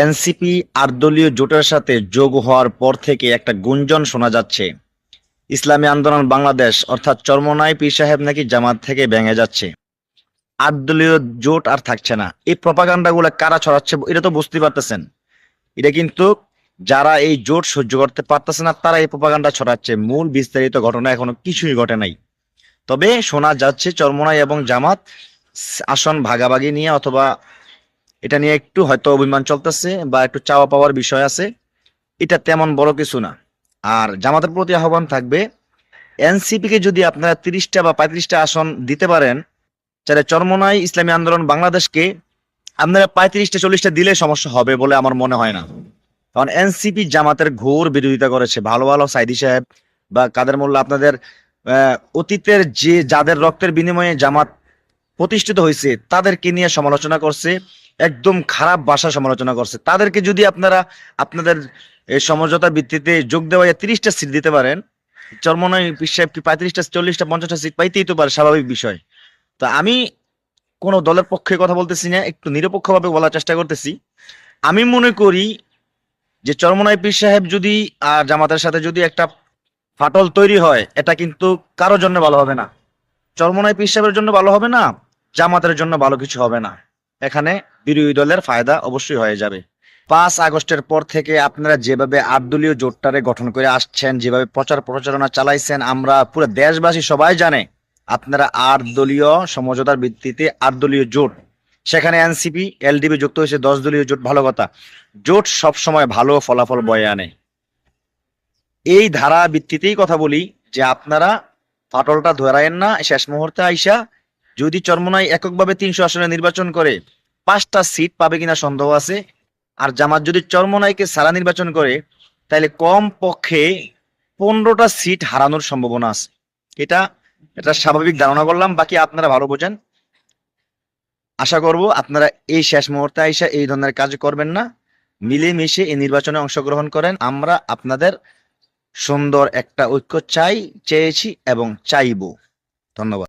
NCP ৮ দলীয় জোটের সাথে যোগ হওয়ার পর থেকে একটা গুঞ্জন শোনা যাচ্ছে, ইসলামী আন্দোলন বাংলাদেশ অর্থাৎ চরমোনাই পীর সাহেব নাকি জামাত থেকে ভেঙে যাচ্ছে, ৮ দলীয় জোট আর থাকছে না। এই প্রপাগান্ডা গুলো কারা ছড়াচ্ছে এটা তো বুঝতে পারতেছেন। এটা কিন্তু যারা এই জোট সহ্য করতে পারতেছে না তারা এই প্রপাগান্ডা ছড়াচ্ছে। মূল বিস্তারিত ঘটনা এখনো কিছুই ঘটে নাই। তবে শোনা যাচ্ছে চরমোনাই এবং জামাত আসন ভাগাভাগি নিয়ে অথবা এটা নিয়ে একটু হয়তো অভিমান চলতেছে বা একটু চাওয়া পাওয়ার বিষয় আছে। এটা তেমন বড় কিছু না। আর জামাতের প্রতি আহ্বান থাকবে, এনসিপি কে যদি আপনারা ৩০টা বা ৩৫টা আসন দিতে পারেন, তাহলে চরমোনাই ইসলামী আন্দোলন বাংলাদেশকে আপনারা ৩৫টা ৪০টা দিলে সমস্যা হবে বলে আমার মনে হয় না। কারণ এনসিপি জামাতের ঘোর বিরোধিতা করেছে। ভালো ভালো সাইদি সাহেব বা কাদের মোল্লা আপনাদের অতীতের যাদের রক্তের বিনিময়ে জামাত প্রতিষ্ঠিত হয়েছে তাদেরকে নিয়ে সমালোচনা করছে, একদম খারাপ ভাষা সমালোচনা করছে। তাদেরকে যদি আপনারা আপনাদের এই সমঝোতার ভিত্তিতে যোগ দেওয়া ৩০টা সিট দিতে পারেন, চরমোনাই পীর সাহেব কি ৩৫টা ৪০টা ৫০টা সিট পাইতেই তো পারে, স্বাভাবিক বিষয়। তো আমি কোনো দলের পক্ষে কথা বলতেছি না, একটু নিরপেক্ষভাবে বলার চেষ্টা করতেছি। আমি মনে করি যে চরমোনাই পীর সাহেব যদি আর জামাতের সাথে যদি একটা ফাটল তৈরি হয়, এটা কিন্তু কারোর জন্য ভালো হবে না। চরমোনাই পীর সাহেবের জন্য ভালো হবে না, জামাতের জন্য ভালো কিছু হবে না। এখানে বিরোধী দলের ফায়দা অবশ্যই হয়ে যাবে। ৫ আগস্টের পর থেকে আপনারা যেভাবে ৮ দলীয় জোটটারে গঠন করে আসছেন, যেভাবে প্রচার প্রচারণা চালাইছেন, আমরা পুরো দেশবাসী সবাই জানে আপনারা ৮ দলীয় সমঝোতার ভিত্তিতে ৮ দলীয় জোট। সেখানে এনসিপি এলডিপি যুক্ত হয়েছে ১০ দলীয় জোট, ভালো কথা। জোট সব সময় ভালো ফলাফল বয়ে আনে। এই ধারা ভিত্তিতেই কথা বলি যে আপনারা ফাটলটা ধরায়েন না শেষ মুহূর্তে আইসা। যদি চরমোনাই এককভাবে ৩০০ আসনে নির্বাচন করে ৫টা সিট পাবে কিনা সন্দেহ আছে। আর জামাত যদি চরমোনাইকে সারা নির্বাচন করে তাহলে কম পক্ষে ১৫টা সিট হারানোর সম্ভাবনা আছে। এটা এটা স্বাভাবিক ধারণা করলাম, বাকি আপনারা ভালো বোঝেন। আশা করব আপনারা এই শেষ মুহূর্তে আইসা এই ধরনের কাজ করবেন না, মিলেমিশে এই নির্বাচনে অংশগ্রহণ করেন। আমরা আপনাদের সুন্দর একটা ঐক্য চেয়েছি এবং চাইবো। ধন্যবাদ।